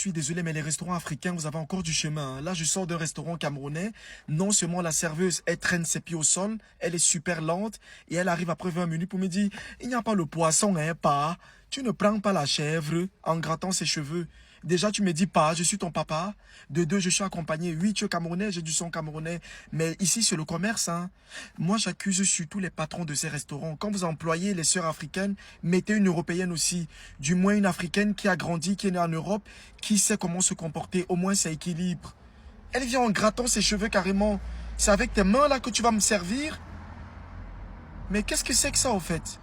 suis désolé, mais les restaurants africains, vous avez encore du chemin, hein. Là, je sors d'un restaurant camerounais. Non seulement la serveuse, elle traîne ses pieds au sol, elle est super lente, et elle arrive après 20 minutes pour me dire, il n'y a pas le poisson, hein, pas. Tu ne prends pas la chèvre en grattant ses cheveux. Déjà, tu me dis pas, je suis ton papa. De deux, je suis accompagné. Oui, tu es camerounais, j'ai du son camerounais. Mais ici, c'est le commerce, hein. Moi, j'accuse surtout les patrons de ces restaurants. Quand vous employez les sœurs africaines, mettez une européenne aussi. Du moins une africaine qui a grandi, qui est née en Europe, qui sait comment se comporter. Au moins, ça équilibre. Elle vient en grattant ses cheveux carrément. C'est avec tes mains là que tu vas me servir? Mais qu'est-ce que c'est que ça, au fait?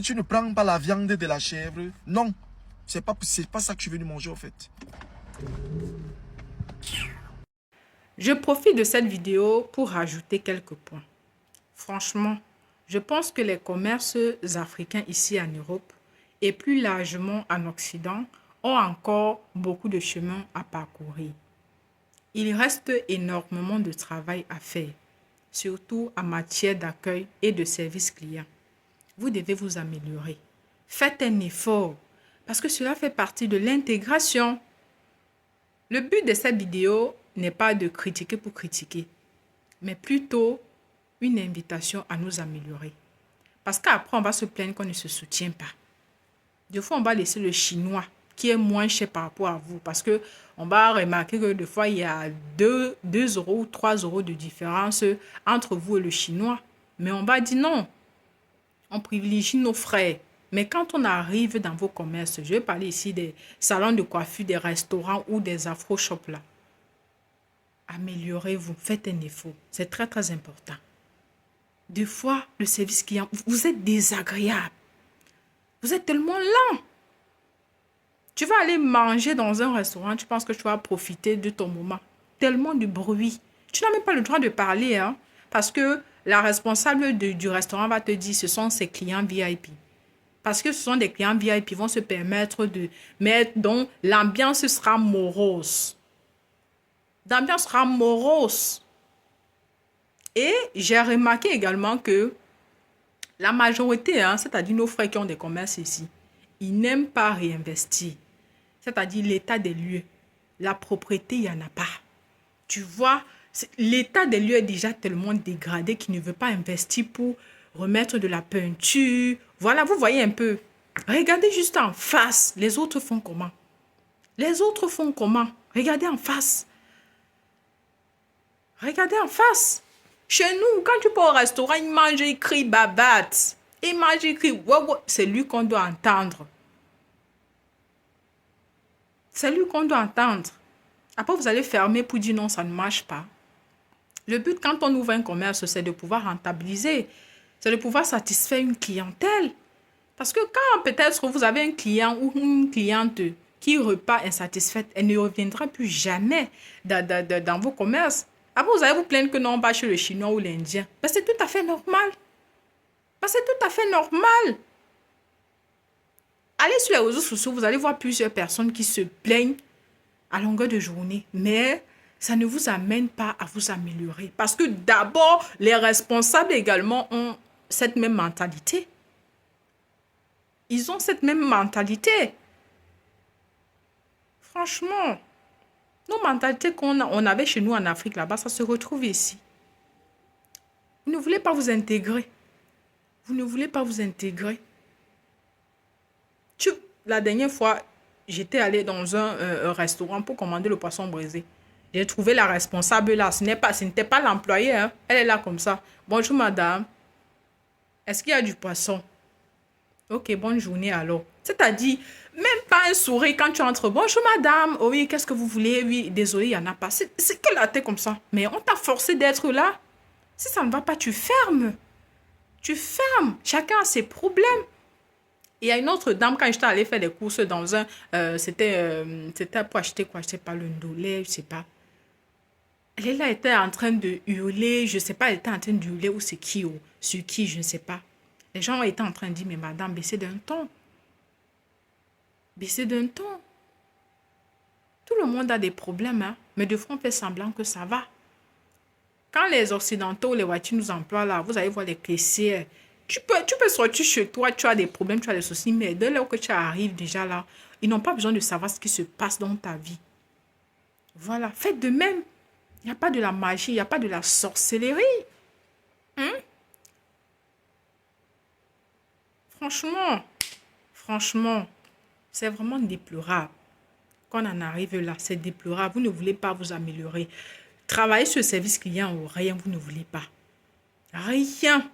Tu ne prends pas la viande de la chèvre. Non. C'est pas ça que je suis venu manger, au fait. Je profite de cette vidéo pour rajouter quelques points. Franchement, je pense que les commerces africains ici en Europe et plus largement en Occident ont encore beaucoup de chemin à parcourir. Il reste énormément de travail à faire, surtout en matière d'accueil et de service client. Vous devez vous améliorer. Faites un effort parce que cela fait partie de l'intégration. Le but de cette vidéo n'est pas de critiquer pour critiquer, mais plutôt une invitation à nous améliorer. Parce qu'après, on va se plaindre qu'on ne se soutient pas. Des fois, on va laisser le chinois qui est moins cher par rapport à vous. Parce qu'on va remarquer que des fois, il y a 2 euros ou 3 euros de différence entre vous et le chinois. Mais on va dire non. On privilégie nos frères. Mais quand on arrive dans vos commerces, je vais parler ici des salons de coiffure, des restaurants ou des afro-shops là. Améliorez-vous, faites un effort. C'est très, très important. Des fois, le service client, vous êtes désagréable. Vous êtes tellement lent. Tu vas aller manger dans un restaurant, tu penses que tu vas profiter de ton moment. Tellement de bruit. Tu n'as même pas le droit de parler, hein, parce que la responsable du restaurant va te dire ce sont ses clients VIP. Parce que ce sont des clients VIP qui vont se permettre de mettre, donc l'ambiance sera morose. L'ambiance sera morose. Et j'ai remarqué également que la majorité, hein, c'est-à-dire nos frères qui ont des commerces ici, ils n'aiment pas réinvestir. C'est-à-dire l'état des lieux. La propriété, il n'y en a pas. Tu vois, l'état des lieux est déjà tellement dégradé qu'il ne veut pas investir pour remettre de la peinture. Voilà, vous voyez un peu. Regardez juste en face. Les autres font comment? Les autres font comment? Regardez en face. Regardez en face. Chez nous, quand tu pars au restaurant, ils mangent, ils crient babat. Ils mangent, ils crient wow, wow. C'est lui qu'on doit entendre. C'est lui qu'on doit entendre. Après, vous allez fermer pour dire non, ça ne marche pas. Le but, quand on ouvre un commerce, c'est de pouvoir rentabiliser. C'est de pouvoir satisfaire une clientèle. Parce que quand peut-être vous avez un client ou une cliente qui repart insatisfaite, elle ne reviendra plus jamais dans vos commerces. Après, vous allez vous plaindre que non, on va chez le Chinois ou l'Indien. Ben, c'est tout à fait normal. Ben, c'est tout à fait normal. Allez sur les réseaux sociaux, vous allez voir plusieurs personnes qui se plaignent à longueur de journée. Mais ça ne vous amène pas à vous améliorer. Parce que d'abord, les responsables également ont cette même mentalité. Ils ont cette même mentalité. Franchement, nos mentalités on avait chez nous en Afrique, là-bas, ça se retrouve ici. Vous ne voulez pas vous intégrer. Vous ne voulez pas vous intégrer. La dernière fois, j'étais allée dans un restaurant pour commander le poisson braisé. J'ai trouvé la responsable là. Ce n'était pas l'employé, hein. Elle est là comme ça. Bonjour madame. Est-ce qu'il y a du poisson? Ok, bonne journée alors. C'est-à-dire, même pas un sourire quand tu entres. Bonjour madame. Oh oui, qu'est-ce que vous voulez? Oui, désolé, il n'y en a pas. C'est que la tête comme ça. Mais on t'a forcé d'être là. Si ça ne va pas, tu fermes. Tu fermes. Chacun a ses problèmes. Il y a une autre dame, quand j'étais allée faire des courses dans un... c'était pour acheter quoi? Je ne sais pas, le ndolé, je ne sais pas. Elle est là, elle était en train de hurler. Je ne sais pas, elle était en train de hurler ou c'est qui ou sur qui, je ne sais pas. Les gens étaient en train de dire, mais madame, baissez d'un ton. Baissez d'un ton. Tout le monde a des problèmes, hein? Mais de fois, on fait semblant que ça va. Quand les Occidentaux, les voitures nous emploient là, vous allez voir les caissières. Tu peux sortir chez toi, tu as des problèmes, tu as des soucis, mais dès lors que tu arrives déjà là, ils n'ont pas besoin de savoir ce qui se passe dans ta vie. Voilà, faites de même. Il n'y a pas de la magie, il n'y a pas de la sorcellerie. Hein? Franchement, franchement, c'est vraiment déplorable. Qu'on en arrive là, c'est déplorable. Vous ne voulez pas vous améliorer. Travailler sur le service client ou rien, vous ne voulez pas. Rien.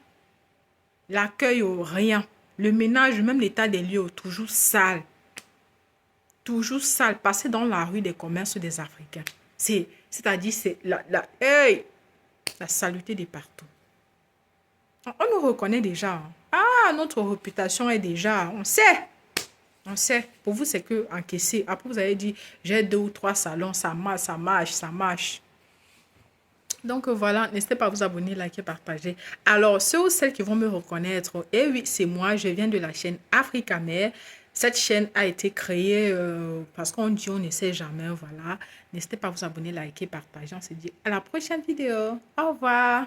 L'accueil ou rien. Le ménage, même l'état des lieux, toujours sale. Toujours sale. Passer dans la rue des commerces des Africains. C'est-à-dire, c'est hey, la saleté de partout. On nous reconnaît déjà. Hein. Ah, notre réputation est déjà, on sait. On sait. Pour vous, c'est que encaisser. Après, vous avez dit, j'ai 2 ou 3 salons, ça marche, ça marche, ça marche. Donc voilà, n'hésitez pas à vous abonner, liker, partager. Alors, ceux ou celles qui vont me reconnaître, eh oui, c'est moi, je viens de la chaîne Africamer. Cette chaîne a été créée parce qu'on dit on ne sait jamais, voilà. N'hésitez pas à vous abonner, liker, partager. On se dit à la prochaine vidéo. Au revoir.